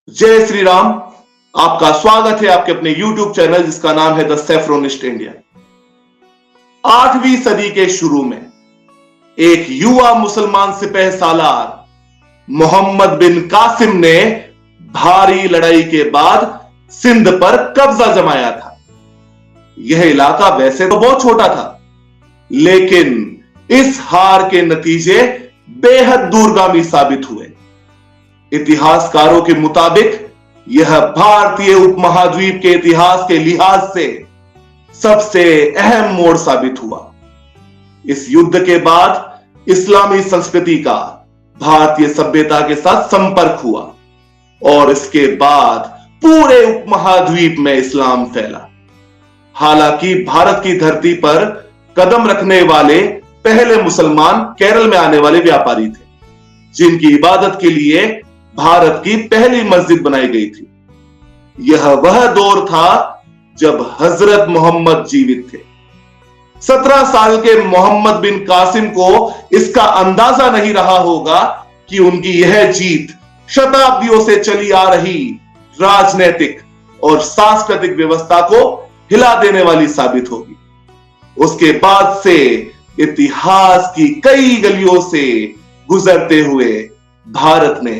जय श्री राम। आपका स्वागत है आपके अपने YouTube चैनल जिसका नाम है द सैफ्रोनिस्ट इंडिया। 8वीं सदी के शुरू में एक युवा मुसलमान सिपह सालार मोहम्मद बिन कासिम ने भारी लड़ाई के बाद सिंध पर कब्जा जमाया था। यह इलाका वैसे तो बहुत छोटा था, लेकिन इस हार के नतीजे बेहद दूरगामी साबित हुए। इतिहासकारों के मुताबिक यह भारतीय उपमहाद्वीप के इतिहास के लिहाज से सबसे अहम मोड़ साबित हुआ। इस युद्ध के बाद इस्लामी संस्कृति का भारतीय सभ्यता के साथ संपर्क हुआ और इसके बाद पूरे उपमहाद्वीप में इस्लाम फैला। हालांकि भारत की धरती पर कदम रखने वाले पहले मुसलमान केरल में आने वाले व्यापारी थे, जिनकी इबादत के लिए भारत की पहली मस्जिद बनाई गई थी। यह वह दौर था जब हजरत मोहम्मद जीवित थे। 17 साल के मोहम्मद बिन कासिम को इसका अंदाजा नहीं रहा होगा कि उनकी यह जीत शताब्दियों से चली आ रही राजनीतिक और सांस्कृतिक व्यवस्था को हिला देने वाली साबित होगी। उसके बाद से इतिहास की कई गलियों से गुजरते हुए भारत ने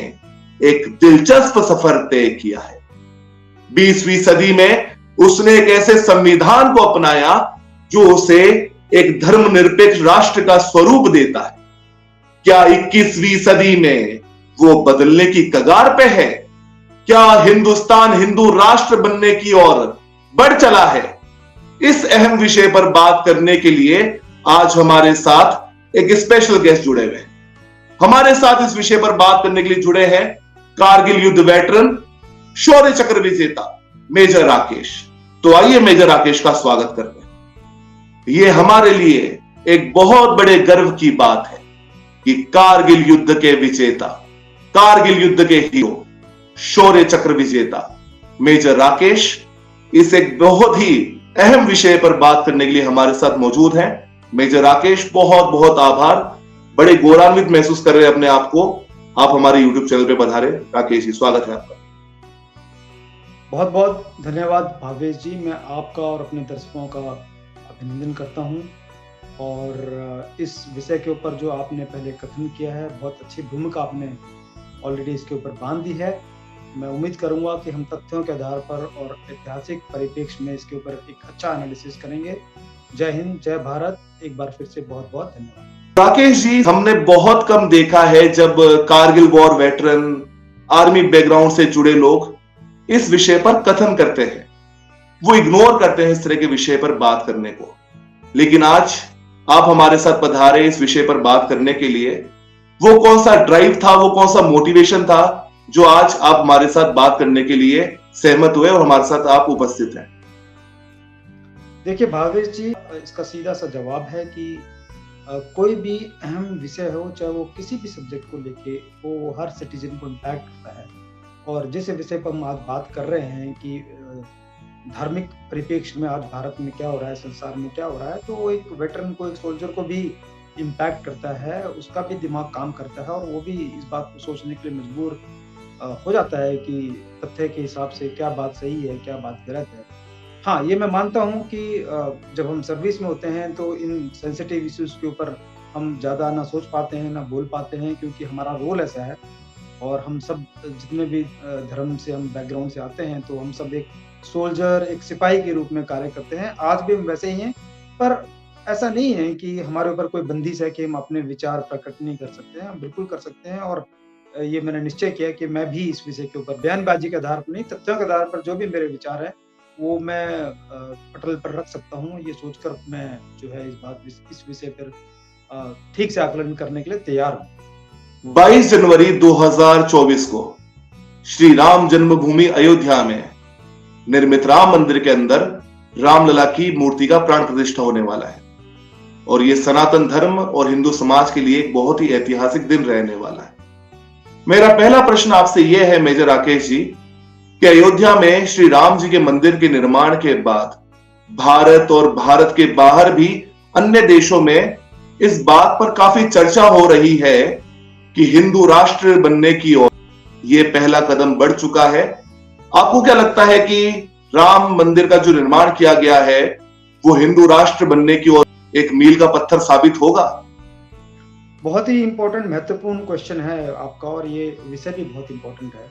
एक दिलचस्प सफर तय किया है। 20वीं सदी में उसने एक ऐसे संविधान को अपनाया जो उसे एक धर्मनिरपेक्ष राष्ट्र का स्वरूप देता है। क्या 21वीं सदी में वो बदलने की कगार पे है? क्या हिंदुस्तान हिंदू राष्ट्र बनने की ओर बढ़ चला है? इस अहम विषय पर बात करने के लिए आज हमारे साथ एक स्पेशल गेस्ट जुड़े हुए हैं। हमारे साथ इस विषय पर बात करने के लिए जुड़े हैं कारगिल युद्ध वेटरन, शौर्य चक्र विजेता मेजर राकेश। तो आइए मेजर राकेश का स्वागत करते हैं। यह हमारे लिए एक बहुत बड़े गर्व की बात है कि कारगिल युद्ध के विजेता, कारगिल युद्ध के हीरो, शौर्य चक्र विजेता मेजर राकेश इस एक बहुत ही अहम विषय पर बात करने के लिए हमारे साथ मौजूद हैं। मेजर राकेश, बहुत बहुत आभार। बड़े गौरवान्वित महसूस कर रहे हैं अपने आप को। आप हमारे YouTube चैनल पे पधारे। राकेश जी, स्वागत है आपका। बहुत बहुत धन्यवाद भावेश जी। मैं आपका और अपने दर्शकों का अभिनंदन करता हूं और इस विषय के ऊपर जो आपने पहले कथन किया है, बहुत अच्छी भूमिका आपने ऑलरेडी इसके ऊपर बांध दी है। मैं उम्मीद करूंगा कि हम तथ्यों के आधार पर और ऐतिहासिक परिप्रेक्ष्य में इसके ऊपर एक अच्छा एनालिसिस करेंगे। जय हिंद, जय भारत। एक बार फिर से बहुत बहुत धन्यवाद। राकेश जी, हमने बहुत कम देखा है जब Kargil war veteran, army background से जुड़े लोग इस विषय पर कथन करते हैं। वो इग्नोर करते हैं इस तरह के विषय पर बात करने को। लेकिन आज आप हमारे साथ पधारे इस विषय पर बात करने के लिए। वो कौन सा ड्राइव था, वो कौन सा मोटिवेशन था जो आज आप हमारे साथ बात करने के लिए सहमत हुए और हमारे साथ आप उपस्थित हैं? देखिए भावेश जी, इसका सीधा सा जवाब है कि कोई भी अहम विषय हो, चाहे वो किसी भी सब्जेक्ट को लेके, वो हर सिटीजन को इम्पैक्ट करता है। और जिस विषय पर हम आज बात कर रहे हैं कि धार्मिक परिप्रेक्ष्य में आज भारत में क्या हो रहा है, संसार में क्या हो रहा है, तो वो एक वेटरन को, एक सोल्जर को भी इम्पैक्ट करता है। उसका भी दिमाग काम करता है और वो भी इस बात को सोचने के लिए मजबूर हो जाता है कि तथ्य के हिसाब से क्या बात सही है, क्या बात गलत है। हाँ, ये मैं मानता हूँ कि जब हम सर्विस में होते हैं तो इन सेंसिटिव इश्यूज के ऊपर हम ज़्यादा ना सोच पाते हैं, ना बोल पाते हैं, क्योंकि हमारा रोल ऐसा है। और हम सब जितने भी धर्म से हम बैकग्राउंड से आते हैं, तो हम सब एक सोल्जर, एक सिपाही के रूप में कार्य करते हैं। आज भी हम वैसे ही हैं, पर ऐसा नहीं है कि हमारे ऊपर कोई बंदिश है कि हम अपने विचार प्रकट नहीं कर सकते हैं। हम बिल्कुल कर सकते हैं और ये मैंने निश्चय किया कि मैं भी इस विषय के ऊपर बयानबाजी के आधार पर नहीं, तथ्यों के आधार पर जो भी मेरे विचार है वो मैं पटल पर रख सकता हूँ। ये सोचकर मैं जो है इस विषय पर ठीक से आकलन करने के लिए तैयार हूँ। 22 जनवरी 2024 को श्री राम जन्मभूमि अयोध्या में निर्मित राम मंदिर के अंदर रामलला की मूर्ति का प्राण प्रतिष्ठा होने वाला है। और यह सनातन धर्म और हिंदू समाज के लिए एक बहुत ही ऐतिहासिक दिन रहने वाला है। मेरा पहला प्रश्न आपसे यह है मेजर राकेश जी कि अयोध्या में श्री राम जी के मंदिर के निर्माण के बाद भारत और भारत के बाहर भी अन्य देशों में इस बात पर काफी चर्चा हो रही है कि हिंदू राष्ट्र बनने की ओर ये पहला कदम बढ़ चुका है। आपको क्या लगता है कि राम मंदिर का जो निर्माण किया गया है वो हिंदू राष्ट्र बनने की ओर एक मील का पत्थर साबित होगा? बहुत ही इंपॉर्टेंट महत्वपूर्ण क्वेश्चन है आपका, और ये विषय भी बहुत इंपॉर्टेंट है।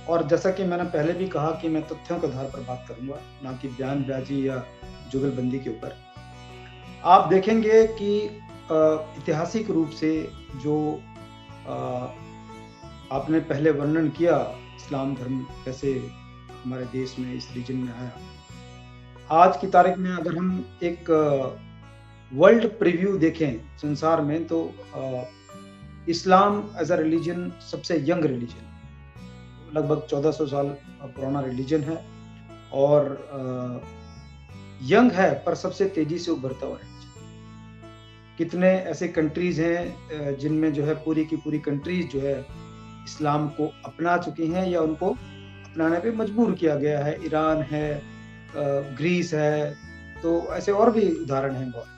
और जैसा कि मैंने पहले भी कहा कि मैं तथ्यों के आधार पर बात करूंगा, ना कि बयानबाजी या जुगलबंदी के ऊपर। आप देखेंगे कि ऐतिहासिक रूप से जो आपने पहले वर्णन किया, इस्लाम धर्म कैसे हमारे देश में इस रीजन में आया, आज की तारीख में अगर हम एक वर्ल्ड प्रीव्यू देखें संसार में, तो इस्लाम एज अ रिलीजन सबसे यंग रिलीजन, लगभग 1400 साल पुराना रिलीजन है, और यंग है पर सबसे तेजी से उभरता हुआ रिलीजन। कितने ऐसे कंट्रीज हैं जिनमें जो है पूरी की पूरी कंट्रीज जो है इस्लाम को अपना चुकी हैं या उनको अपनाने पे मजबूर किया गया है। ईरान है, ग्रीस है, तो ऐसे और भी उदाहरण हैं बहुत।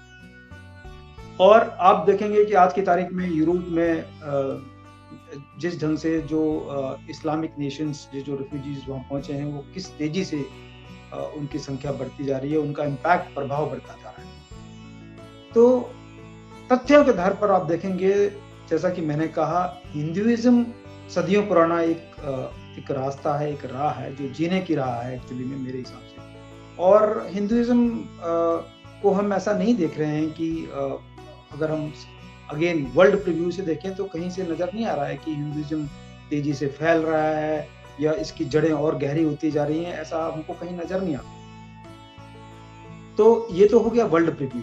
और आप देखेंगे कि आज की तारीख में यूरोप में जिस ढंग से जो इस्लामिक नेशंस जो रेफ्यूजीज वहाँ पहुंचे हैं, वो किस तेजी से उनकी संख्या बढ़ती जा रही है, उनका इम्पैक्ट प्रभाव बढ़ता जा रहा है। तो तथ्यों के आधार पर आप देखेंगे, जैसा कि मैंने कहा, हिंदुइज्म सदियों पुराना एक रास्ता है, एक राह है जो जीने की राह है एक्चुअली में मेरे हिसाब से। और हिंदुइज्म को हम ऐसा नहीं देख रहे हैं कि अगर हम अगेन वर्ल्ड प्रीव्यू से देखें तो कहीं से नजर नहीं आ रहा है कि हिंदुइज्म तेजी से फैल रहा है या इसकी जड़ें और गहरी होती जा रही हैं, ऐसा हमको कहीं नजर नहीं आता। तो ये तो हो गया वर्ल्ड प्रीव्यू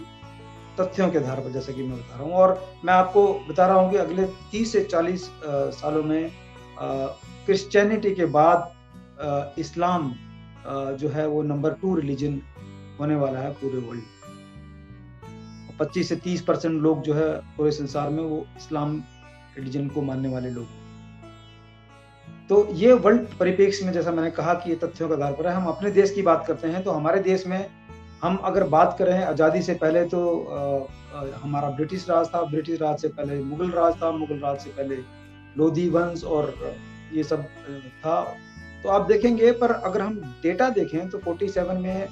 तथ्यों के आधार पर, जैसे कि मैं बता रहा हूँ। और मैं आपको बता रहा हूँ कि अगले 30 से 40 सालों में क्रिश्चियनिटी के बाद इस्लाम जो है वो नंबर 2 रिलीजन होने वाला है पूरे वर्ल्ड। 25 से 30% लोग जो है पूरे संसार में वो इस्लाम रिलीजन को मानने वाले लोग। तो ये वर्ल्ड परिप्रेक्ष्य में, जैसा मैंने कहा कि ये तथ्यों के आधार पर है। हम अपने देश की बात करते हैं तो हमारे देश में हम अगर बात करें आज़ादी से पहले, तो हमारा ब्रिटिश राज था, ब्रिटिश राज से पहले मुगल राज था, मुगल राज से पहले लोधी वंश और ये सब था। तो आप देखेंगे, पर अगर हम डेटा देखें तो 47 में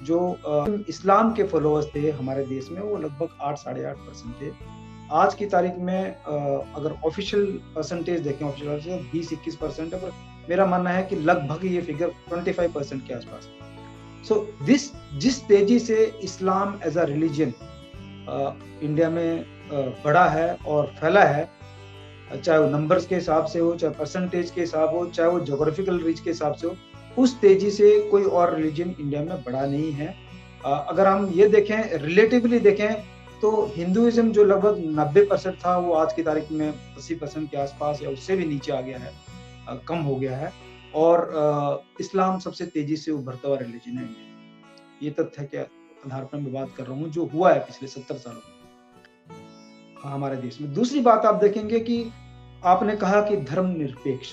जो इस्लाम के फॉलोअर्स थे हमारे देश में वो लगभग 8-8.5% थे। आज की तारीख में अगर ऑफिशियल परसेंटेज देखें, ऑफिशियल 20-21% है, पर मेरा मानना है कि लगभग ये फिगर 25% के आसपास है। सो जिस तेजी से Islam as a religion India में बढ़ा है और फैला है, चाहे वो नंबर्स के हिसाब से हो, चाहे परसेंटेज के हिसाब हो, चाहे वो ज्योग्राफिकल रीच के हिसाब से हो, उस तेजी से कोई और रिलीजन इंडिया में बढ़ा नहीं है। अगर हम ये देखें, रिलेटिवली देखें, तो हिंदुइज्म जो लगभग 90% था वो आज की तारीख में 80% के आसपास या उससे भी नीचे आ गया है, कम हो गया है। और इस्लाम सबसे तेजी से उभरता हुआ रिलीजन है इंडिया। ये तथ्य के आधार पर मैं बात कर रहा हूँ जो हुआ है पिछले 70 सालों में हमारे देश में। दूसरी बात आप देखेंगे कि आपने कहा कि धर्मनिरपेक्ष,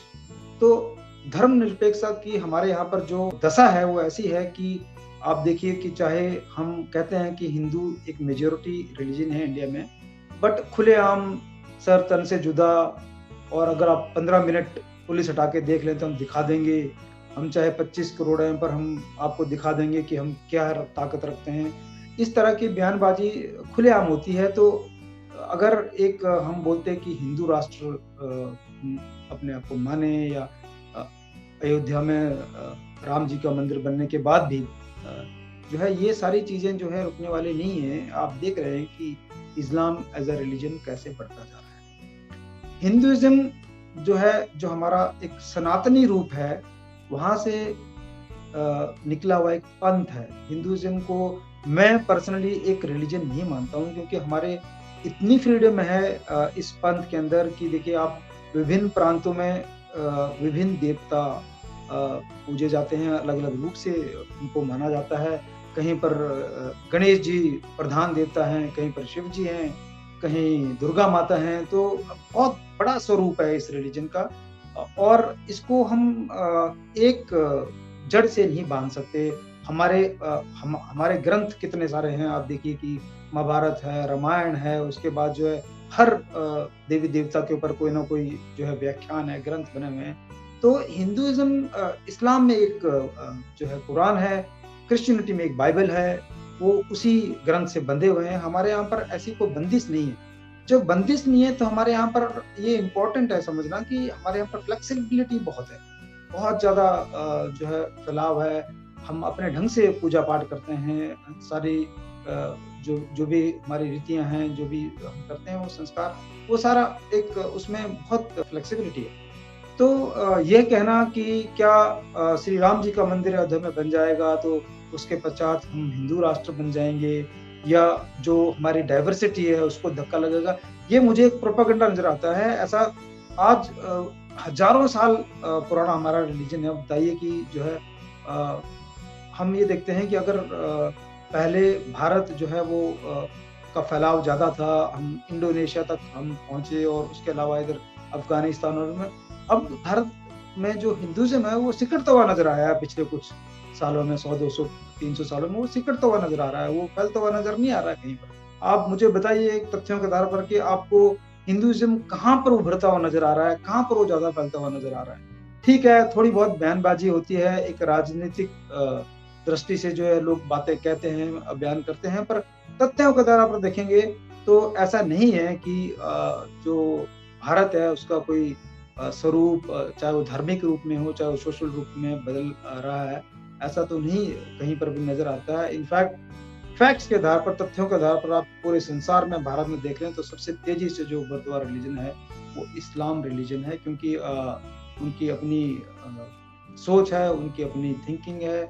तो धर्मनिरपेक्षता की हमारे यहाँ पर जो दशा है वो ऐसी है कि आप देखिए कि चाहे हम कहते हैं कि हिंदू एक मेजॉरिटी रिलीजन है इंडिया में, बट खुलेआम सर तन से जुदा, और अगर आप 15 मिनट पुलिस हटा के देख लें तो हम दिखा देंगे, हम चाहे 25 करोड़ हैं पर हम आपको दिखा देंगे कि हम क्या ताकत रखते हैं। इस तरह की बयानबाजी खुलेआम होती है। तो अगर एक हम बोलते हैं कि हिंदू राष्ट्र अपने आप को माने, या अयोध्या में राम जी का मंदिर बनने के बाद भी जो है ये सारी चीजें जो है रुकने वाली नहीं है। आप देख रहे हैं कि इस्लाम एज अ रिलीजन कैसे बढ़ता जा रहा है। हिंदुइज्म जो है, जो हमारा एक सनातनी रूप है, वहां से निकला हुआ एक पंथ है। हिंदुइज्म को मैं पर्सनली एक रिलीजन नहीं मानता हूँ, क्योंकि हमारे इतनी फ्रीडम है इस पंथ के अंदर कि देखिए आप विभिन्न प्रांतों में विभिन्न देवता पूजे जाते हैं, अलग अलग रूप से उनको माना जाता है। कहीं पर गणेश जी प्रधान देवता हैं, कहीं पर शिव जी हैं, कहीं दुर्गा माता हैं। तो बहुत बड़ा स्वरूप है इस रिलीजन का, और इसको हम एक जड़ से नहीं बांध सकते। हमारे ग्रंथ कितने सारे हैं, आप देखिए कि महाभारत है, रामायण है, उसके बाद जो है हर देवी देवता के ऊपर कोई ना कोई जो है व्याख्यान है, ग्रंथ बने हुए हैं। तो हिंदुइज्म इस्लाम में एक जो है कुरान है, क्रिश्चियनिटी में एक बाइबल है, वो उसी ग्रंथ से बंधे हुए हैं। हमारे यहाँ पर ऐसी कोई बंदिश नहीं है। जब बंदिश नहीं है तो हमारे यहाँ पर ये इम्पोर्टेंट है समझना कि हमारे यहाँ पर फ्लेक्सिबिलिटी बहुत है। बहुत ज़्यादा जो है फैलाव है। हम अपने ढंग से पूजा पाठ करते हैं। सारी जो जो भी हमारी रीतियाँ हैं, जो भी हम करते हैं वो संस्कार, वो सारा एक उसमें बहुत फ्लेक्सिबिलिटी है। तो ये कहना कि क्या श्री राम जी का मंदिर अयोध्या में बन जाएगा तो उसके पश्चात हम हिंदू राष्ट्र बन जाएँगे या जो हमारी डाइवर्सिटी है उसको धक्का लगेगा, ये मुझे एक प्रोपेगेंडा नज़र आता है। ऐसा आज हज़ारों साल पुराना हमारा रिलीजन है। बताइए कि जो है हम ये देखते हैं कि अगर पहले भारत जो है वो का फैलाव ज़्यादा था, हम इंडोनेशिया तक हम पहुँचे और उसके अलावा इधर अफ़गानिस्तान और में अब भारत में जो हिंदुइज़्म है वो सिकुड़ता हुआ नज़र आया है पिछले कुछ सालों में, 100, 200, 300 सालों में वो सिकुड़ता हुआ नज़र आ रहा है, वो फैलता हुआ नज़र नहीं आ रहा है कहीं पर। आप मुझे बताइए तथ्यों के आधार पर कि आपको हिंदुइज़्म कहाँ पर उभरता हुआ नज़र आ रहा है, कहाँ पर वो ज़्यादा फैलता हुआ नज़र आ रहा है? ठीक है, थोड़ी बहुत बयानबाज़ी होती है, एक राजनीतिक दृष्टि से जो है लोग बातें कहते हैं, बयान करते हैं, पर तथ्यों के आधार पर देखेंगे तो ऐसा नहीं है कि जो भारत है उसका कोई स्वरूप चाहे वो धार्मिक रूप में हो, चाहे वो सोशल रूप में बदल रहा है, ऐसा तो नहीं कहीं पर भी नज़र आता है। इनफैक्ट फैक्ट्स के आधार पर, तथ्यों के आधार पर आप पूरे संसार में, भारत में देख लें तो सबसे तेज़ी से जो उभरता हुआ रिलीजन है, वो इस्लाम रिलीजन है क्योंकि उनकी अपनी सोच है, उनकी अपनी थिंकिंग है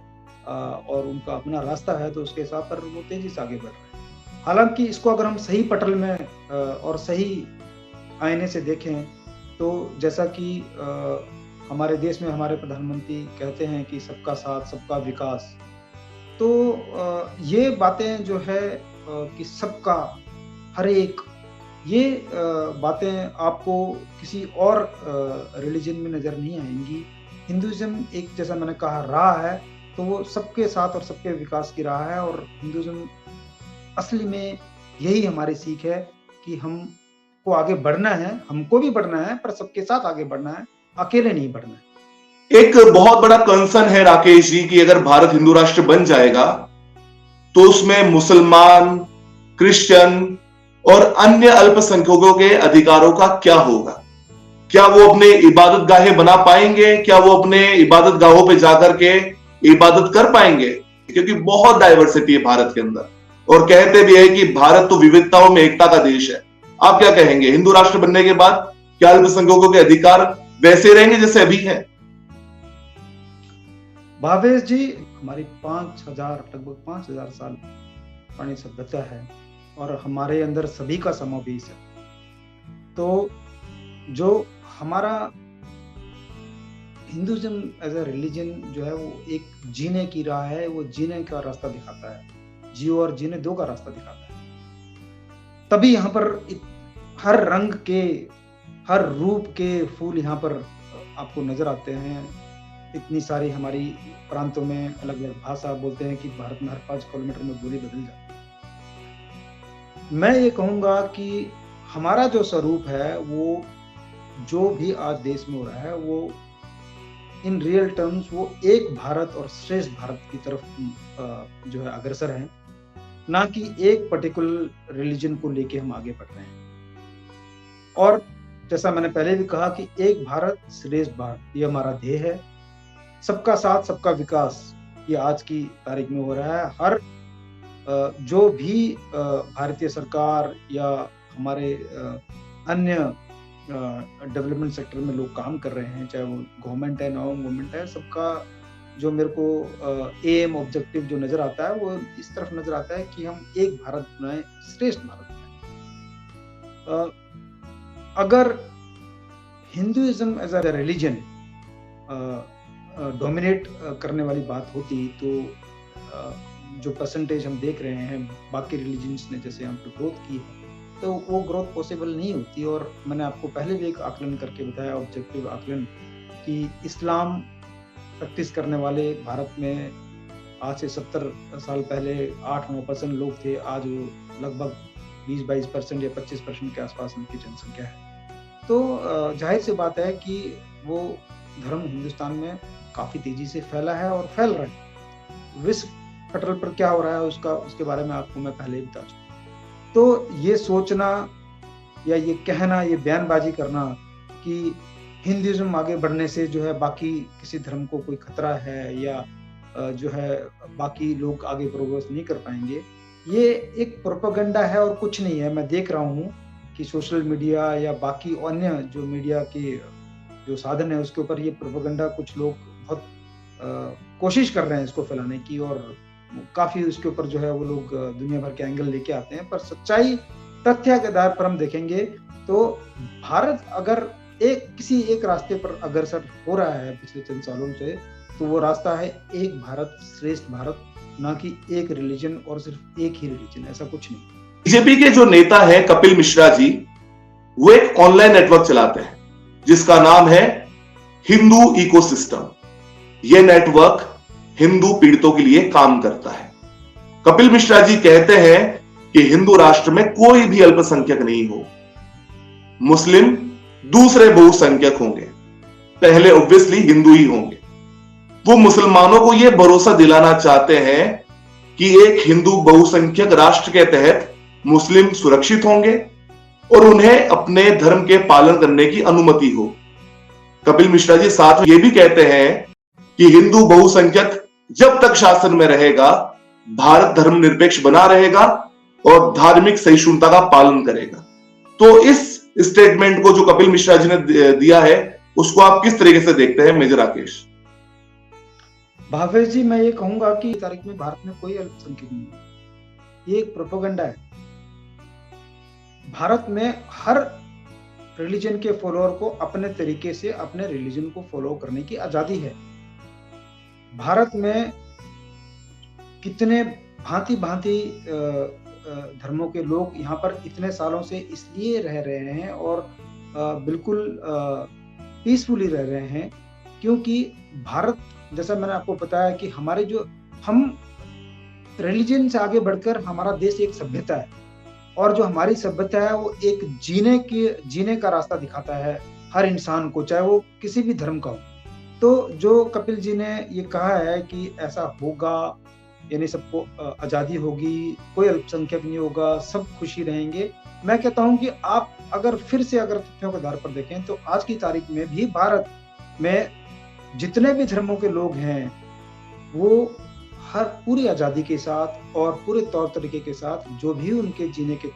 और उनका अपना रास्ता है, तो उसके हिसाब पर वो तेज़ी से आगे बढ़ रहे हैं। हालाँकि इसको अगर हम सही पटल में और सही आईने से देखें, तो जैसा कि हमारे देश में हमारे प्रधानमंत्री कहते हैं कि सबका साथ, सबका विकास। तो ये बातें जो है कि सबका, हर एक, ये बातें आपको किसी और रिलीजन में नज़र नहीं आएँगी। हिंदुइज़्म एक, जैसा मैंने कहा, राह है, तो वो सबके साथ और सबके विकास की राह है और हिंदुइज़्म असली में यही हमारी सीख है कि हमको आगे बढ़ना है, हमको भी बढ़ना है, पर सबके साथ आगे बढ़ना है, अकेले नहीं बढ़ना है। एक बहुत बड़ा कंसर्न है राकेश जी कि अगर भारत हिंदू राष्ट्र बन जाएगा तो उसमें मुसलमान, क्रिश्चियन और अन्य अल्पसंख्यकों के अधिकारों का क्या होगा? क्या वो अपने इबादत गाहें बना पाएंगे? क्या वो अपने इबादत गाहों पे जाकर के इबादत कर पाएंगे? क्योंकि बहुत डाइवर्सिटी है भारत के अंदर और कहते भी है कि भारत तो विविधताओं में एकता का देश है। आप क्या कहेंगे, हिंदू राष्ट्र बनने के बाद क्या अल्पसंख्यकों के अधिकार वैसे रहेंगे जैसे अभी है? भावेश जी, हमारी 5000, लगभग 5000 साल पुरानी सभ्यता है और हमारे अंदर सभी का समावेश है। तो जो हमारा हिंदुइज्म एज अ रिलीजन जो है वो एक जीने की राह है, वो जीने का रास्ता दिखाता है, जियो और जीने दो का रास्ता दिखाता है। तभी यहाँ पर हर रंग के, हर रूप के फूल यहाँ पर आपको नजर आते हैं। इतनी सारी हमारी प्रांतों में अलग अलग भाषा बोलते हैं कि भारत में हर 5 किलोमीटर में बोली बदल जाती है। मैं ये कहूँगा कि हमारा जो स्वरूप है, वो जो भी आज देश में हो रहा है, वो इन रियल टर्म्स वो एक भारत और श्रेष्ठ भारत की तरफ जो है अग्रसर है, ना कि एक पर्टिकुलर रिलीजन को लेके हम आगे बढ़ रहे हैं। और जैसा मैंने पहले भी कहा कि एक भारत श्रेष्ठ भारत, ये हमारा ध्येय है। सबका साथ, सबका विकास, ये आज की तारीख में हो रहा है। हर जो भी भारतीय सरकार या हमारे अन्य डेवलपमेंट सेक्टर में लोग काम कर रहे हैं, चाहे वो गवर्नमेंट है, नॉन गवर्नमेंट है, सबका जो मेरे को एम, ऑब्जेक्टिव जो नजर आता है, वो इस तरफ नजर आता है कि हम एक भारत बनाएं, श्रेष्ठ भारत बनाएं। अगर Hinduism as a religion dominate करने वाली बात होती तो जो परसेंटेज हम देख रहे हैं बाकी रिलीजन्स ने जैसे यहाँ पर ग्रोथ की है, तो वो ग्रोथ पॉसिबल नहीं होती। और मैंने आपको पहले भी एक आकलन करके बताया, ऑब्जेक्टिव आकलन, कि इस्लाम प्रैक्टिस करने वाले भारत में आज से 70 साल पहले 8-9% लोग थे, आज वो लगभग 20-22% या 25% के आसपास उनकी जनसंख्या है। तो जाहिर सी बात है कि वो धर्म हिंदुस्तान में काफ़ी तेज़ी से फैला है और फैल रहा है। विश्व पटल पर क्या हो रहा है उसके बारे में आपको मैं पहले ही बता चुका। तो ये सोचना या ये कहना, ये बयानबाजी करना कि हिंदुइज़्म आगे बढ़ने से जो है बाकी किसी धर्म को कोई खतरा है या जो है बाकी लोग आगे प्रोग्रेस नहीं कर पाएँगे, ये एक प्रोपेगेंडा है और कुछ नहीं है। मैं देख रहा हूँ कि सोशल मीडिया या बाकी अन्य जो मीडिया के जो साधन है उसके ऊपर ये प्रोपेगेंडा कुछ लोग बहुत कोशिश कर रहे हैं इसको फैलाने की और काफ़ी उसके ऊपर जो है वो लोग दुनिया भर के एंगल लेके आते हैं। पर सच्चाई तथ्य के आधार पर हम देखेंगे तो भारत अगर किसी एक रास्ते पर अग्रसर हो रहा है पिछले चंद सालों से, तो वो रास्ता है एक भारत श्रेष्ठ भारत, ना कि एक रिलीजन और सिर्फ एक ही रिलीजन, ऐसा कुछ नहीं। बीजेपी के जो नेता हैं कपिल मिश्रा जी, वो एक ऑनलाइन नेटवर्क चलाते हैं जिसका नाम है हिंदू इकोसिस्टम। यह नेटवर्क हिंदू पीड़ितों के लिए काम करता है। कपिल मिश्रा जी कहते हैं कि हिंदू राष्ट्र में कोई भी अल्पसंख्यक नहीं हो, मुस्लिम दूसरे बहुसंख्यक होंगे, पहले ऑब्वियसली हिंदू ही होंगे। वो मुसलमानों को यह भरोसा दिलाना चाहते हैं कि एक हिंदू बहुसंख्यक राष्ट्र के तहत मुस्लिम सुरक्षित होंगे और उन्हें अपने धर्म के पालन करने की अनुमति हो। कपिल मिश्रा जी साथ ये भी कहते हैं कि हिंदू बहुसंख्यक जब तक शासन में रहेगा, भारत धर्मनिरपेक्ष बना रहेगा और धार्मिक सहिष्णुता का पालन करेगा। तो इस स्टेटमेंट को जो कपिल मिश्रा जी ने दिया है, उसको आप किस तरीके से देखते हैं मेजर राकेश? भावेश जी, मैं ये कहूंगा कि तारीख में भारत में कोई अल्पसंख्यक नहीं है। ये एक प्रोपेगेंडा है। भारत में हर रिलीजन के फॉलोअर को अपने तरीके से अपने रिलीजन को फॉलो करने की आजादी है। भारत में कितने भांति भांति धर्मों के लोग यहाँ पर इतने सालों से इसलिए रह रहे हैं और बिल्कुल पीसफुली रह रहे हैं क्योंकि भारत, जैसा मैंने आपको बताया कि हमारे जो हम रिलीजन से आगे बढ़कर हमारा देश एक सभ्यता है और जो हमारी सभ्यता है वो एक जीने का रास्ता दिखाता है हर इंसान को, चाहे वो किसी भी धर्म का हो। तो जो कपिल जी ने ये कहा है कि ऐसा होगा, यानी सबको आज़ादी होगी, कोई अल्पसंख्यक नहीं होगा, सब खुशी रहेंगे, मैं कहता हूं कि आप अगर फिर से तथ्यों के आधार पर देखें तो आज की तारीख में भी भारत में जितने भी धर्मों के लोग हैं वो हर पूरी आज़ादी के साथ और पूरे तौर तरीके के साथ जो भी उनके जीने के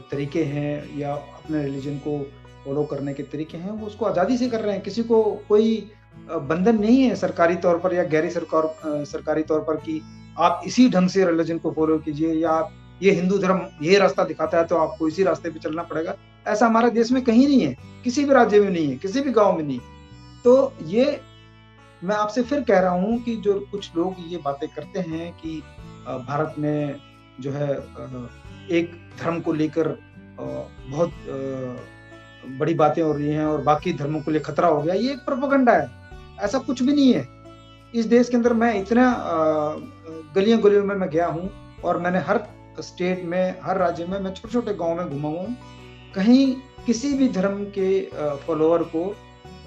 तरीके हैं या अपने रिलीजन को फॉलो करने के तरीके हैं, वो उसको आज़ादी से कर रहे हैं। किसी को कोई बंधन नहीं है सरकारी तौर पर या गैर सरकारी तौर पर कि आप इसी ढंग से रिलीजन को फॉलो कीजिए या आप ये हिंदू धर्म ये रास्ता दिखाता है तो आपको इसी रास्ते पे चलना पड़ेगा। ऐसा हमारे देश में कहीं नहीं है, किसी भी राज्य में नहीं है, किसी भी गाँव में नहीं। तो ये मैं आपसे फिर कह रहा हूँ कि जो कुछ लोग ये बातें करते हैं कि भारत में जो है एक धर्म को लेकर बहुत बड़ी बातें हो रही हैं और बाकी धर्मों को लिए खतरा हो गया, ये एक प्रोपेगेंडा है। ऐसा कुछ भी नहीं है। इस देश के अंदर मैं इतना गलियों गलियों में मैं गया हूँ और मैंने हर स्टेट में, हर राज्य में मैं छोटे छोटे गाँव में घुमा हूँ। कहीं किसी भी धर्म के फॉलोअर को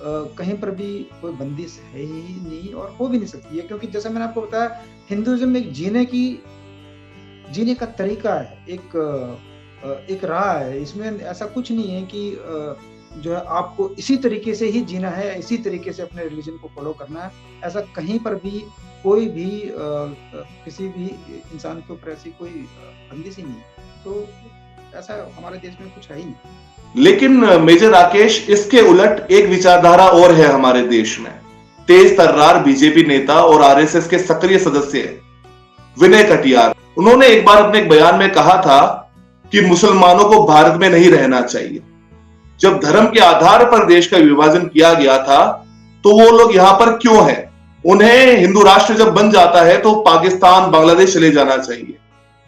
कहीं पर भी कोई बंदिश है ही नहीं और हो भी नहीं सकती है, क्योंकि जैसे मैंने आपको बताया हिंदुइज्म एक जीने का तरीका है, एक राह है। इसमें ऐसा कुछ नहीं है कि जो है आपको इसी तरीके से ही जीना है, इसी तरीके से अपने रिलीजन को फॉलो करना है। ऐसा कहीं पर भी कोई भी किसी भी इंसान के ऊपर ऐसी कोई बंदिश ही नहीं, तो ऐसा हमारे देश में कुछ है ही नहीं। लेकिन मेजर राकेश, इसके उलट एक विचारधारा और है हमारे देश में। तेज तर्रार बीजेपी नेता और आरएसएस के सक्रिय सदस्य विनय कटियार, उन्होंने एक बार अपने एक बयान में कहा था कि मुसलमानों को भारत में नहीं रहना चाहिए। जब धर्म के आधार पर देश का विभाजन किया गया था तो वो लोग यहां पर क्यों हैं? उन्हें हिंदू राष्ट्र जब बन जाता है तो पाकिस्तान, बांग्लादेश चले जाना चाहिए।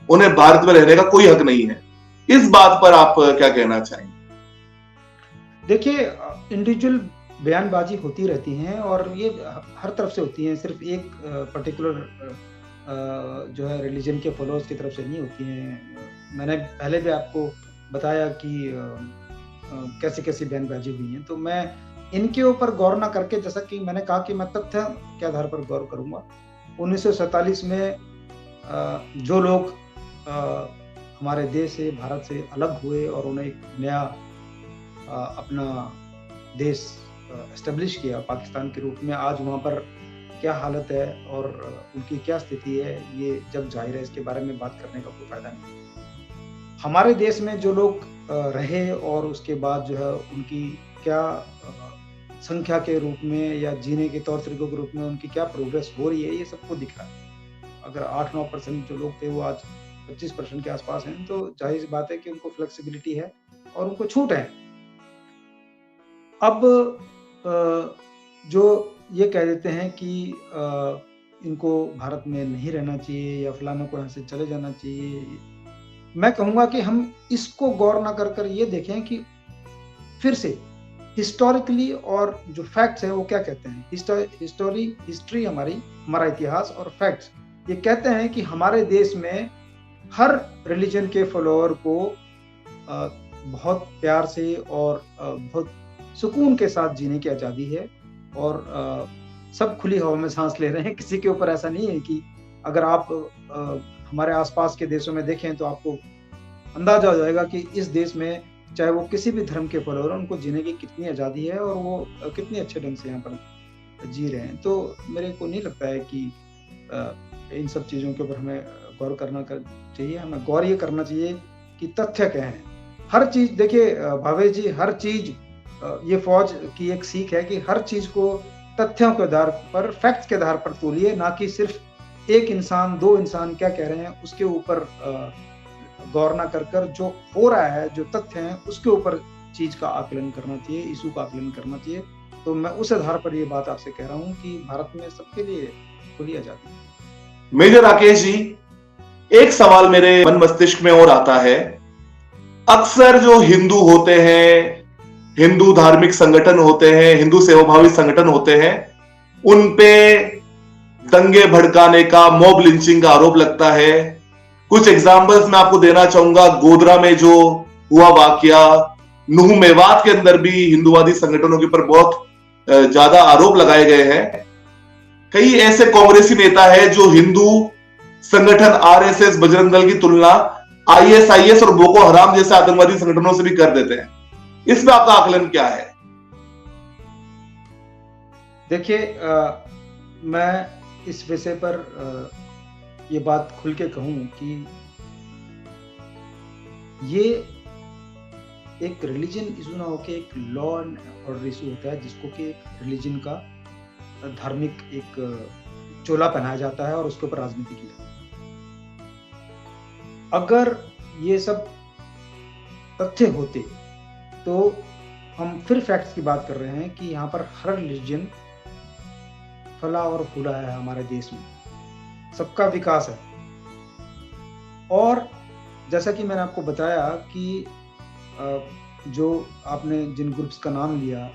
उन्हें भारत में रहने का कोई हक नहीं है। इस बात पर आप क्या कहना चाहेंगे? देखिए, इंडिविजुअल बयानबाजी होती रहती हैं और ये हर तरफ से होती है। सिर्फ एक पर्टिकुलर जो है रिलीजन के फॉलोअर्स की तरफ से नहीं होती हैं। मैंने पहले भी आपको बताया कि कैसी-कैसी बयानबाजी हुई है। तो मैं इनके ऊपर गौर ना करके, जैसा कि मैंने कहा कि मैं तथ्य के आधार पर गौर करूँगा। 1947 में जो लोग हमारे देश से, भारत से अलग हुए और उन्हें एक नया अपना देश एस्टेब्लिश किया पाकिस्तान के रूप में, आज वहाँ पर क्या हालत है और उनकी क्या स्थिति है, ये जग ज़ाहिर है, इसके बारे में बात करने का कोई फ़ायदा नहीं। हमारे देश में जो लोग रहे और उसके बाद जो है उनकी क्या संख्या के रूप में या जीने के तौर तरीकों के रूप में उनकी क्या प्रोग्रेस हो रही है, ये सबको दिख रहा है। अगर 8-9% जो लोग थे वो आज 25% के आसपास हैं, तो जाहिर सी बात है कि उनको फ्लेक्सिबिलिटी है और उनको छूट है। अब जो ये कह देते हैं कि इनको भारत में नहीं रहना चाहिए या फलाना को यहाँ से चले जाना चाहिए, मैं कहूँगा कि हम इसको गौर ना कर ये देखें कि फिर से हिस्टोरिकली और जो फैक्ट्स हैं वो क्या कहते हैं। हिस्ट्री हमारा इतिहास और फैक्ट्स ये कहते हैं कि हमारे देश में हर रिलीजन के फॉलोअर को बहुत प्यार से और बहुत सुकून के साथ जीने की आज़ादी है और सब खुली हवा में सांस ले रहे हैं। किसी के ऊपर ऐसा नहीं है कि अगर आप हमारे आसपास के देशों में देखें तो आपको अंदाजा हो जाएगा कि इस देश में चाहे वो किसी भी धर्म के फॉलोअर, उनको जीने की कितनी आज़ादी है और वो कितने अच्छे ढंग से यहाँ पर जी रहे हैं। तो मेरे को नहीं लगता है कि इन सब चीज़ों के ऊपर हमें गौर करना चाहिए। हमें गौर ये करना चाहिए कि तथ्य क्या है। हर चीज़ देखिए भावेश जी, हर चीज़ ये फौज की एक सीख है कि हर चीज़ को तथ्यों के आधार पर, फैक्ट्स के आधार पर तोलिए, ना कि सिर्फ एक इंसान, दो इंसान क्या कह रहे हैं उसके ऊपर गौर ना कर जो हो रहा है, जो तथ्य हैं उसके ऊपर चीज का आकलन करना चाहिए, इशू का आकलन करना चाहिए। तो मैं उस आधार पर ये बात आपसे कह रहा हूँ कि भारत में सबके लिए खुली आजादी है। मेजर राकेश जी, एक सवाल मेरे मन मस्तिष्क में और आता है। अक्सर जो हिंदू होते हैं, हिंदू धार्मिक संगठन होते हैं, हिंदू सेवाभावी संगठन होते हैं, उन पे दंगे भड़काने का, मॉब लिंचिंग का आरोप लगता है। कुछ एग्जाम्पल्स मैं आपको देना चाहूंगा। गोधरा में जो हुआ वाकया, नूह मेवात के अंदर भी हिंदूवादी संगठनों के ऊपर बहुत ज्यादा आरोप लगाए गए हैं। कई ऐसे कांग्रेसी नेता है जो हिंदू संगठन आरएसएस, बजरंग दल की तुलना आईएसआईएस और बोको हराम जैसे आतंकवादी संगठनों से भी कर देते हैं। इसमें आपका आकलन क्या है? देखिए, मैं इस विषय पर ये बात खुल के कहूं कि ये एक रिलीजन इशू ना होके एक लॉ एंड ऑर्डर इशू होता है, जिसको कि एक रिलीजन का धार्मिक एक चोला पहनाया जाता है और उसके ऊपर राजनीति की जाती है। अगर ये सब तथ्य होते तो हम फिर फैक्ट्स की बात कर रहे हैं कि यहाँ पर हर रिलीजन फला और फूला है, हमारे देश में सबका विकास है। और जैसा कि मैंने आपको बताया कि जो आपने जिन ग्रुप्स का नाम लिया,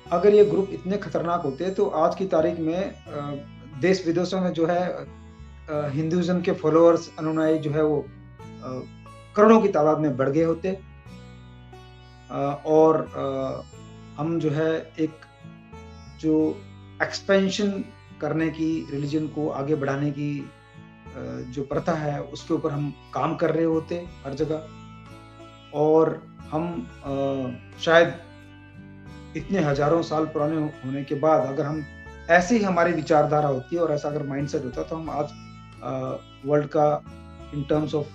अगर ये ग्रुप इतने खतरनाक होते तो आज की तारीख में देश विदेशों में जो है हिंदुइज्म के फॉलोअर्स, अनुयायी जो है वो करोड़ों की तादाद में बढ़ गए होते। और हम जो है एक जो एक्सपेंशन करने की, रिलीजन को आगे बढ़ाने की जो प्रथा है उसके ऊपर हम काम कर रहे होते हर जगह। और हम शायद इतने हजारों साल पुराने होने के बाद अगर हम ऐसी ही हमारी विचारधारा होती है और ऐसा अगर माइंडसेट होता तो हम आज वर्ल्ड का इन टर्म्स ऑफ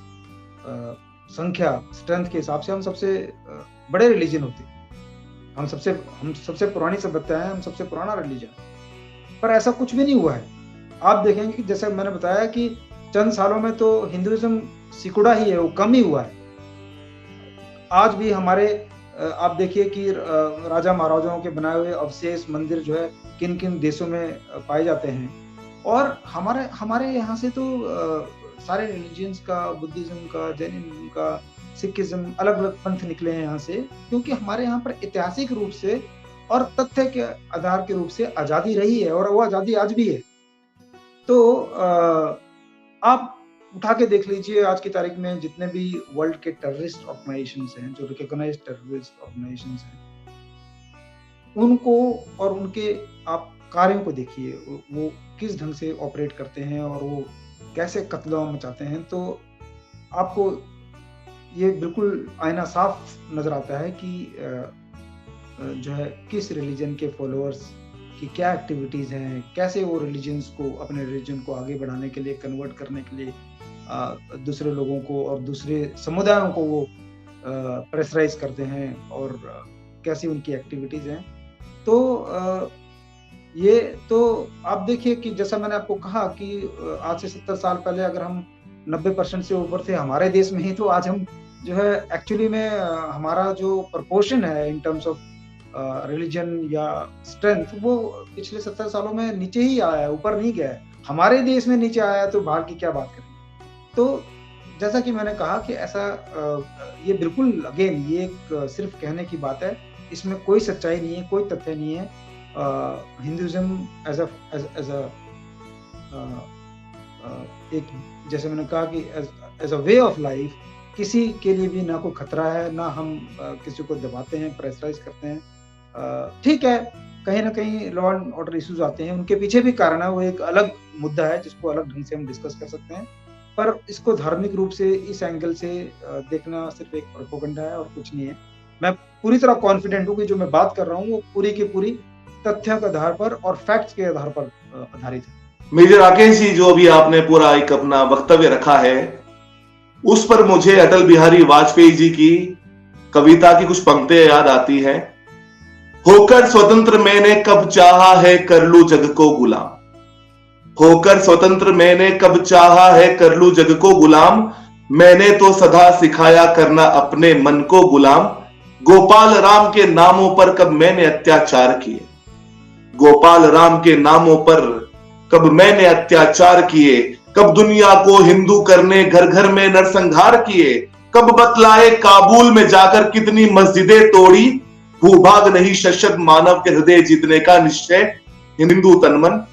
संख्या, स्ट्रेंथ के हिसाब से हम सबसे बड़े रिलीजन होते। हम सबसे पुरानी सभ्यता है, हम सबसे पुराना रिलीजन है। पर ऐसा कुछ भी नहीं हुआ है। आप देखेंगे कि जैसे मैंने बताया कि चंद सालों में तो हिंदुइज्म सिकुड़ा ही है, वो कम ही हुआ है। आज भी हमारे आप देखिए कि राजा महाराजाओं के बनाए हुए अवशेष मंदिर जो है किन किन देशों में पाए जाते हैं। और हमारे यहाँ से तो सारे रिलीजियंस का, बुद्धिज्म का, जैनिज्म का, सिखिज्म, अलग अलग पंथ निकले हैं यहाँ से, क्योंकि हमारे यहाँ पर ऐतिहासिक रूप से और तथ्य के आधार के रूप से आज़ादी रही है और वो आज़ादी आज भी है। तो आप उठा के देख लीजिए आज की तारीख में जितने भी वर्ल्ड के टेररिस्ट ऑर्गेनाइजेशंस हैं, जो रिकॉग्नाइज्ड टेररिस्ट ऑर्गेनाइजेशंस हैं, उनको और उनके आप कार्यों को देखिए, वो किस ढंग से ऑपरेट करते हैं और वो कैसे कत्ल मचाते हैं। तो आपको ये बिल्कुल आईना साफ नजर आता है कि जो है किस रिलीजन के फॉलोअर्स की क्या एक्टिविटीज हैं, कैसे वो रिलीजन्स को, अपने रिलीजन को आगे बढ़ाने के लिए, कन्वर्ट करने के लिए दूसरे लोगों को और दूसरे समुदायों को वो प्रेशराइज करते हैं और कैसी उनकी एक्टिविटीज हैं। तो ये तो आप देखिए कि जैसा मैंने आपको कहा कि आज से 70 साल पहले अगर हम 90% से ऊपर थे हमारे देश में ही, तो आज हम जो है एक्चुअली में हमारा जो प्रपोर्शन है इन टर्म्स ऑफ रिलीजन या स्ट्रेंथ, वो पिछले 70 सालों में नीचे ही आया है, ऊपर नहीं गया है। हमारे देश में नीचे आया है तो बाहर की क्या बात करें। तो जैसा कि मैंने कहा कि ऐसा ये बिल्कुल अगेन ये एक सिर्फ कहने की बात है, इसमें कोई सच्चाई नहीं है, कोई तथ्य नहीं है। हिंदुइज्म एज अ एक, जैसे मैंने कहा कि as a way of life किसी के लिए भी ना कोई खतरा है, ना हम किसी को दबाते हैं, प्रेशराइज करते हैं। ठीक है, कहीं ना कहीं लॉ एंड ऑर्डर इश्यूज आते हैं, उनके पीछे भी कारण है, वो एक अलग मुद्दा है जिसको अलग ढंग से हम डिस्कस कर सकते हैं। पर इसको धार्मिक रूप से इस एंगल से देखना सिर्फ एक प्रोपेगेंडा है और कुछ नहीं है। मैं पूरी तरह कॉन्फिडेंट हूँ कि जो मैं बात कर रहा हूँ वो पूरी की पूरी तथ्यों के आधार पर और फैक्ट्स के आधार पर आधारित है। मेजर राकेश जी, जो अभी आपने पूरा एक अपना वक्तव्य रखा है, उस पर मुझे अटल बिहारी वाजपेयी जी की कविता की कुछ पंक्तियां याद आती हैं। होकर स्वतंत्र मैंने कब चाहा है कर लूं जग को गुलाम, होकर स्वतंत्र मैंने कब चाहा है कर लूं जग को गुलाम, मैंने तो सदा सिखाया करना अपने मन को गुलाम, गोपाल राम के नामों पर कब मैंने अत्याचार किए, गोपाल राम के नामों पर कब मैंने अत्याचार किए, कब दुनिया को हिंदू करने घर घर में नरसंहार किए, कब बतलाए काबुल में जाकर कितनी मस्जिदें तोड़ी, भूभाग नहीं शशद मानव के हृदय जीतने का निश्चय, हिंदू तनमन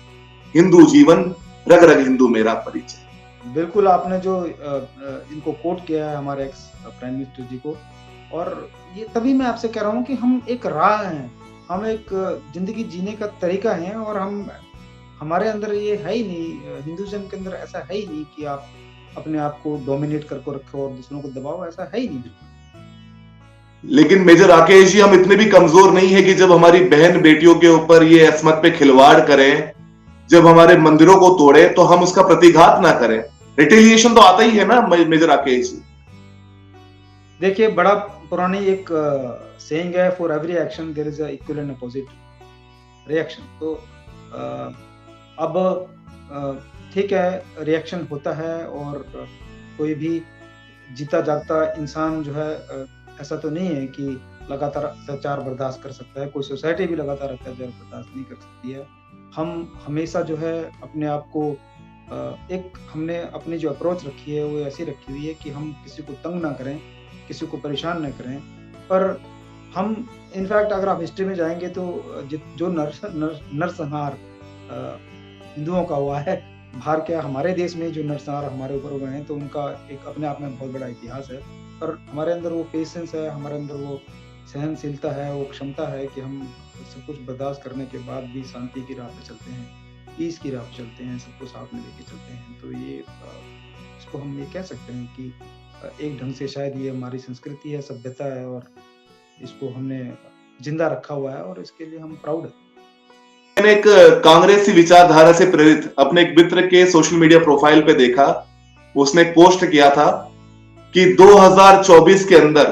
हिंदू जीवन रग रग हिंदू मेरा परिचय। बिल्कुल, आपने जो इनको कोट किया है हमारे एक्स प्राइम मिनिस्टर जी को, और ये तभी मैं आपसे कह रहा हूँ कि हम एक राह हैं, हम एक जिंदगी जीने का तरीका है, और हमारे अंदर ये है ही नहीं, हिंदुइज्म के अंदर ऐसा है ही नहीं कि आप अपने आप को डोमिनेट करके रखो और दूसरों को दबाओ, ऐसा है ही नहीं बिल्कुल। लेकिन मेजर राकेश जी, हम इतने भी कमजोर नहीं है कि जब हमारी बहन बेटियों के ऊपर ये असमत पे खिलवाड़ करें, जब हमारे मंदिरों को तोड़े तो हम उसका प्रतिघात ना करें। रिटेलिएशन तो आता ही है ना मेजर राकेश जी। देखिए, बड़ा पुरानी एक सेइंग है, for every action there is a equal and opposite reaction. तो अब ठीक है, रिएक्शन होता है, और कोई भी जीता जागता इंसान जो है ऐसा तो नहीं है कि लगातार अत्याचार बर्दाश्त कर सकता है। कोई सोसाइटी भी लगातार अत्याचार बर्दाश्त नहीं कर सकती है। हम हमेशा जो है अपने आप को एक, हमने अपनी जो अप्रोच रखी है वो ऐसी रखी हुई है कि हम किसी को तंग ना करें, किसी को परेशान ना करें। पर हम इनफैक्ट अगर आप हिस्ट्री में जाएंगे तो जो नरसंहार हिंदुओं का हुआ है, बाहर क्या हमारे देश में जो नरसंहार हमारे ऊपर हुए हैं, तो उनका एक अपने आप में बहुत बड़ा इतिहास है। पर हमारे अंदर वो पेशेंस है, हमारे अंदर वो सहनशीलता है, वो क्षमता है कि हम सब कुछ बर्दाश्त करने के बाद भी शांति की राह पे चलते हैं, पीस की राह पे चलते हैं, सबको साथ में लेके चलते हैं। तो ये इसको हम ये कह सकते हैं कि एक ढंग से शायद ये हमारी संस्कृति है, सभ्यता है, और इसको हमने जिंदा रखा हुआ है, और इसके लिए हम प्राउड है। मैंने एक कांग्रेसी विचारधारा से प्रेरित अपने एक मित्र के सोशल मीडिया प्रोफाइल पे देखा, उसने एक पोस्ट किया था कि 2024 के अंदर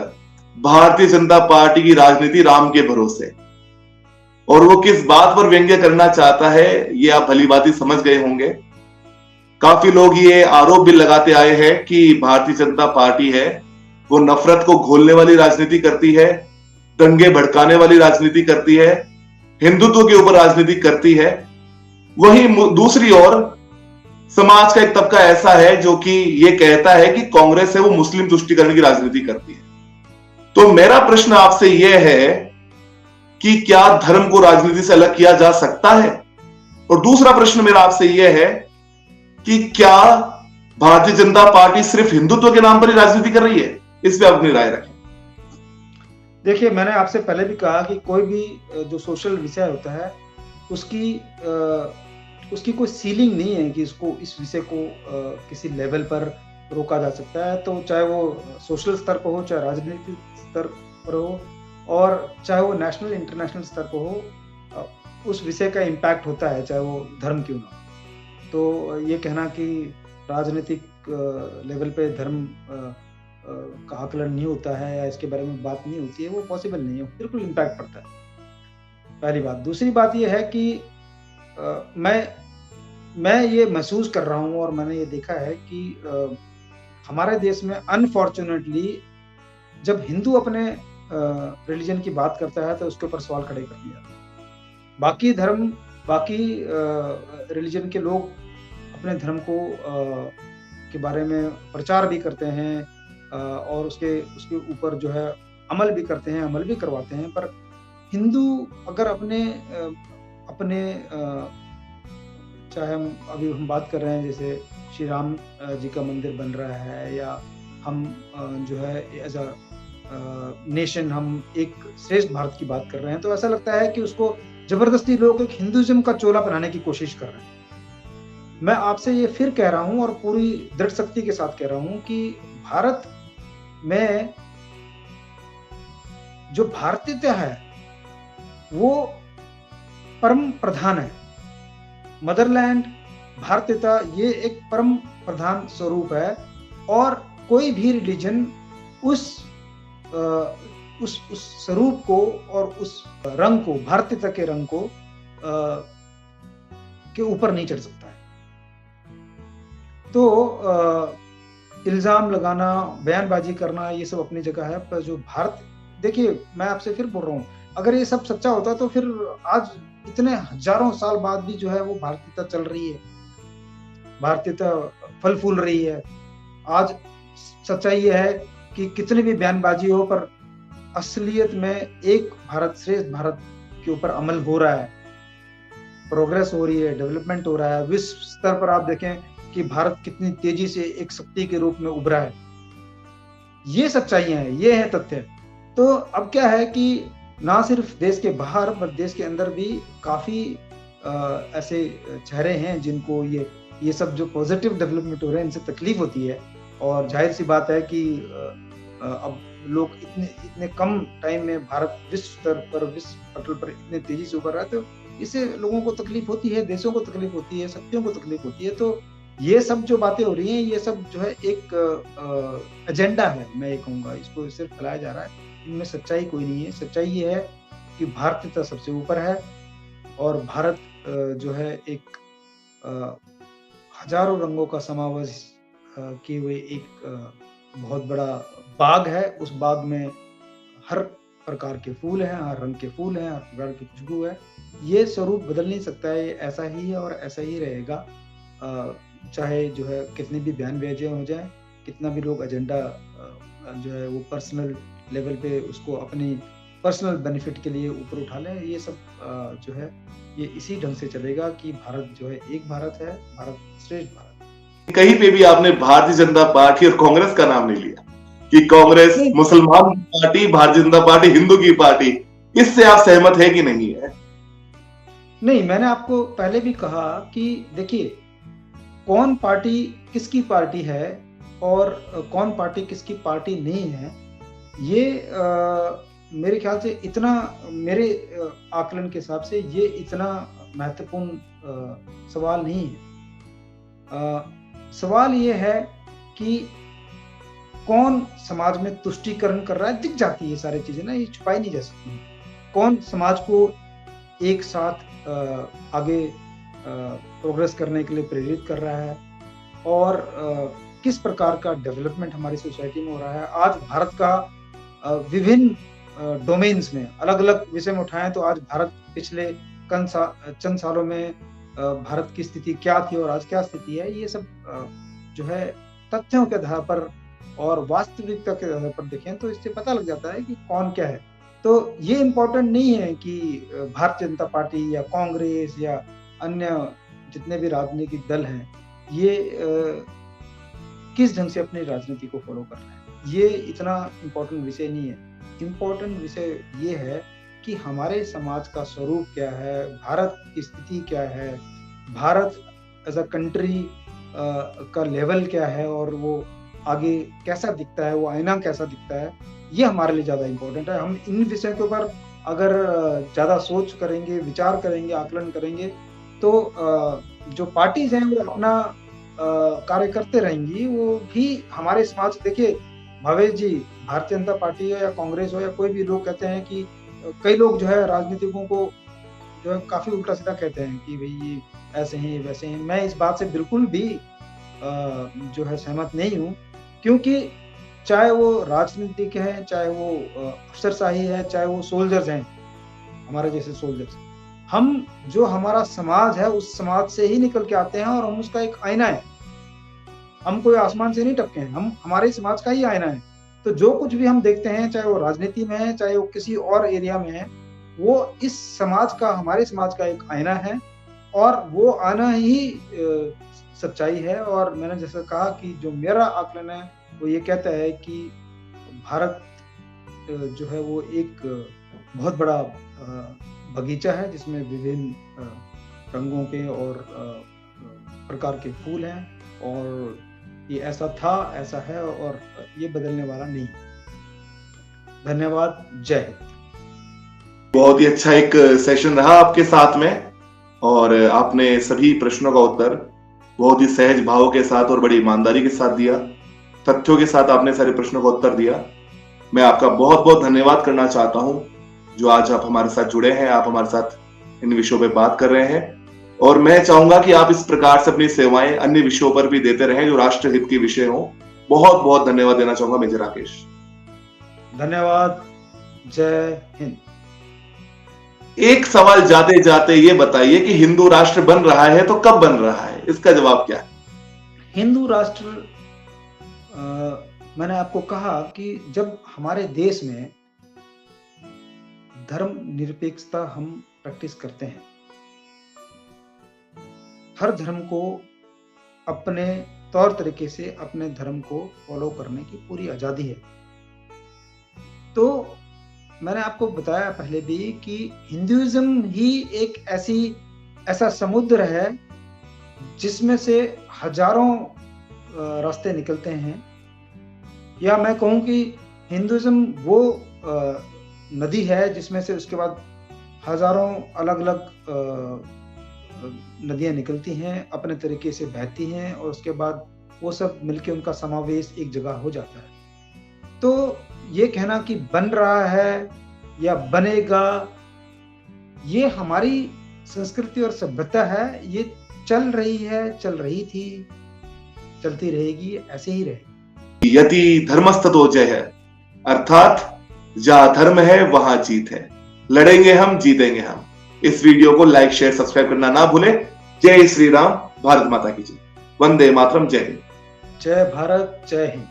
भारतीय जनता पार्टी की राजनीति राम के भरोसे, और वो किस बात पर व्यंग्य करना चाहता है ये आप भलीभांति समझ गए होंगे। काफी लोग ये आरोप भी लगाते आए हैं कि भारतीय जनता पार्टी है वो नफरत को घोलने वाली राजनीति करती है, दंगे भड़काने वाली राजनीति करती है, हिंदुत्व के ऊपर राजनीति करती है। वहीं दूसरी ओर समाज का एक तबका ऐसा है जो कि ये कहता है कि कांग्रेस है वो मुस्लिम तुष्टीकरण की राजनीति करती है। तो मेरा प्रश्न आपसे यह है कि क्या धर्म को राजनीति से अलग किया जा सकता है? और दूसरा प्रश्न मेरा आपसे यह है कि क्या भारतीय जनता पार्टी सिर्फ हिंदुत्व के नाम पर ही राजनीति कर रही है? इस पे आप अपनी राय रखें। देखिए, मैंने आपसे पहले भी कहा कि कोई भी जो सोशल विषय होता है उसकी कोई सीलिंग नहीं है कि इस विषय को किसी लेवल पर रोका जा सकता है। तो चाहे वो सोशल स्तर पर हो, चाहे राजनीतिक स्तर पर हो, और चाहे वो नेशनल इंटरनेशनल स्तर पर हो, उस विषय का इम्पैक्ट होता है, चाहे वो धर्म क्यों ना हो। तो ये कहना कि राजनीतिक लेवल पे धर्म का आकलन नहीं होता है या इसके बारे में बात नहीं होती है, वो पॉसिबल नहीं है। बिल्कुल इम्पैक्ट पड़ता है, पहली बात। दूसरी बात ये है कि मैं ये महसूस कर रहा हूँ और मैंने ये देखा है कि हमारे देश में अनफॉर्चुनेटली जब हिंदू अपने रिलीजन की बात करता है तो उसके ऊपर सवाल खड़े कर दिया जाता है। बाकी धर्म, बाकी रिलीजन के लोग अपने धर्म को के बारे में प्रचार भी करते हैं और उसके ऊपर जो है अमल भी करते हैं, अमल भी करवाते हैं। पर हिंदू अगर अपने चाहे हम बात कर रहे हैं, जैसे श्री राम जी का मंदिर बन रहा है, या हम जो है एज अ नेशन हम एक श्रेष्ठ भारत की बात कर रहे हैं, तो ऐसा लगता है कि उसको जबरदस्ती लोग एक हिंदुइज्म का चोला पहनाने की कोशिश कर रहे हैं। मैं आपसे ये फिर कह रहा हूं और पूरी दृढ़ शक्ति के साथ कह रहा हूं कि भारत में जो भारतीयता है वो परम प्रधान है। मदरलैंड, भारतीयता, ये एक परम प्रधान स्वरूप है और कोई भी रिलीजन उस स्वरूप को और उस रंग को, भारतीयता के रंग को के ऊपर नहीं चढ़ सकता है। तो इल्जाम लगाना, बयानबाजी करना, ये सब अपनी जगह है। पर जो भारत, देखिए मैं आपसे फिर बोल रहा हूँ, अगर ये सब सच्चा होता तो फिर आज इतने हजारों साल बाद भी जो है वो भारतीयता चल रही है, भारतीयता फल फूल रही है। आज सच्चाई ये है कि कितनी भी बयानबाजी हो, पर असलियत में एक भारत, श्रेष्ठ भारत के ऊपर अमल हो रहा है, प्रोग्रेस हो रही है, डेवलपमेंट हो रहा है। विश्व स्तर पर आप देखें कि भारत कितनी तेजी से एक शक्ति के रूप में उभरा है। ये सच्चाइयां हैं, ये है तथ्य। तो अब क्या है कि ना सिर्फ देश के बाहर पर देश के अंदर भी काफी ऐसे चेहरे हैं जिनको ये सब जो पॉजिटिव डेवलपमेंट हो रहे हैं इनसे तकलीफ होती है। और जाहिर सी बात है कि अब लोग इतने कम टाइम में भारत विश्व स्तर पर, विश्व पटल पर इतने तेजी से उभर रहा है, तो इससे लोगों को तकलीफ होती है, देशों को तकलीफ होती है, शक्तियों को तकलीफ होती है। तो ये सब जो बातें हो रही हैं, ये सब जो है एक एजेंडा है, मैं ये कहूँगा। इसको सिर्फ फैलाया जा रहा है, इनमें सच्चाई कोई नहीं है। सच्चाई ये है कि भारतीयता सबसे ऊपर है और भारत जो है एक हजारों रंगों का समावेश किए हुए एक बहुत बड़ा बाग है। उस बाग में हर प्रकार के फूल हैं, हर रंग के फूल हैं, हर प्रकार की खुशबू है। ये स्वरूप बदल नहीं सकता है, ये ऐसा ही है और ऐसा ही रहेगा। चाहे जो है कितनी भी बयानबाजियां हो जाए, कितना भी लोग एजेंडा जो है वो पर्सनल लेवल पे उसको अपनी पर्सनल बेनिफिट के लिए ऊपर उठा लें, ये सब जो है ये इसी ढंग से चलेगा कि भारत जो है एक भारत है, भारत श्रेष्ठ भारत। कहीं पे भी आपने भारतीय जनता पार्टी और कांग्रेस का नाम नहीं लिया कि कांग्रेस मुसलमान पार्टी, भारतीय जनता पार्टी हिंदू की पार्टी। इससे आप सहमत है कि नहीं है? नहीं, मैंने आपको पहले भी कहा कि देखिए, कौन पार्टी किसकी पार्टी है और कौन पार्टी किसकी पार्टी नहीं है, ये मेरे ख्याल से इतना, मेरे आकलन के हिसाब से ये इतना महत्वपूर्ण सवाल नहीं है। सवाल ये है कि कौन समाज में तुष्टीकरण कर रहा है। दिख जाती है सारी चीजें ना, ये छुपाई नहीं जा सकती। कौन समाज को एक साथ आगे प्रोग्रेस करने के लिए प्रेरित कर रहा है और किस प्रकार का डेवलपमेंट हमारी सोसाइटी में हो रहा है। आज भारत का विभिन्न डोमेन्स में अलग अलग विषय में उठाएं तो आज भारत पिछले चंद सालों में भारत की स्थिति क्या थी और आज क्या स्थिति है, ये सब जो है तथ्यों के आधार पर और वास्तविकता के आधार पर देखें तो इससे पता लग जाता है कि कौन क्या है। तो ये इम्पोर्टेंट नहीं है कि भारतीय जनता पार्टी या कांग्रेस या अन्य जितने भी राजनीतिक दल हैं, ये किस ढंग से अपनी राजनीति को फॉलो करना है। ये इतना इम्पोर्टेंट विषय नहीं है। इम्पोर्टेंट विषय ये है कि हमारे समाज का स्वरूप क्या है, भारत की स्थिति क्या है, भारत एज अ कंट्री का लेवल क्या है और वो आगे कैसा दिखता है, वो आईना कैसा दिखता है, ये हमारे लिए ज़्यादा इम्पोर्टेंट है। हम इन विषयों के ऊपर अगर ज़्यादा सोच करेंगे, विचार करेंगे, आकलन करेंगे तो जो पार्टीज हैं वो अपना कार्य करते रहेंगी। वो भी हमारे समाज, देखिए भावेश जी, भारतीय जनता पार्टी हो या कांग्रेस हो या कोई भी, लोग कहते हैं कि कई लोग जो है राजनीतिकों को जो है काफी उल्टा सीधा कहते हैं कि भाई ये ऐसे हैं वैसे हैं। मैं इस बात से बिल्कुल भी जो है सहमत नहीं हूँ, क्योंकि चाहे वो राजनीतिक हैं, चाहे वो अफसरशाही है, चाहे वो सोल्जर्स हैं, हमारे जैसे सोल्जर्स, हम जो हमारा समाज है उस समाज से ही निकल के आते हैं और हम उसका एक आईना है। हम कोई आसमान से नहीं टपके हैं, हम हमारे समाज का ही आईना है। तो जो कुछ भी हम देखते हैं, चाहे वो राजनीति में है, चाहे वो किसी और एरिया में है, वो इस समाज का, हमारे समाज का एक आईना है और वो आईना ही सच्चाई है। और मैंने जैसे कहा कि जो मेरा आकलन है वो ये कहता है कि भारत जो है वो एक बहुत बड़ा बगीचा है जिसमें विभिन्न रंगों के और प्रकार के फूल हैं और ये ऐसा था, ऐसा है और ये बदलने वाला नहीं। धन्यवाद। जय हिंद। बहुत ही अच्छा एक सेशन रहा आपके साथ में और आपने सभी प्रश्नों का उत्तर बहुत ही सहज भाव के साथ और बड़ी ईमानदारी के साथ दिया। तथ्यों के साथ आपने सारे प्रश्नों का उत्तर दिया। मैं आपका बहुत बहुत धन्यवाद करना चाहता हूं जो आज आप हमारे साथ जुड़े हैं, आप हमारे साथ इन विषयों पे बात कर रहे हैं और मैं चाहूंगा कि आप इस प्रकार से अपनी सेवाएं अन्य विषयों पर भी देते रहें जो राष्ट्र हित के विषय हो। बहुत बहुत धन्यवाद देना चाहूंगा मेजर राकेश। धन्यवाद। जय हिंद। एक सवाल जाते जाते ये बताइए कि हिंदू राष्ट्र बन रहा है तो कब बन रहा है, इसका जवाब क्या है? हिंदू राष्ट्र मैंने आपको कहा कि जब हमारे देश में धर्म निरपेक्षता हम प्रैक्टिस करते हैं, हर धर्म को अपने तौर तरीके से अपने धर्म को फॉलो करने की पूरी आजादी है। तो मैंने आपको बताया पहले भी कि हिंदुइज्म ही एक ऐसा समुद्र है जिसमें से हजारों रास्ते निकलते हैं, या मैं कहूँ कि हिंदुइज्म वो नदी है जिसमें से उसके बाद हजारों अलग अलग नदियां निकलती हैं, अपने तरीके से बहती हैं और उसके बाद वो सब मिलके उनका समावेश एक जगह हो जाता है। तो ये कहना कि बन रहा है या बनेगा, ये हमारी संस्कृति और सभ्यता है, ये चल रही है, चल रही थी, चलती रहेगी, ऐसे ही रहेगी। यदि धर्मस्ततो जयः, अर्थात जहां धर्म है वहां जीत है। लड़ेंगे हम, जीतेंगे हम। इस वीडियो को लाइक, शेयर, सब्सक्राइब करना ना भूलें। जय श्री राम, भारत माता की जय, वंदे मातरम, जय हिंद। जय भारत, जय हिंद।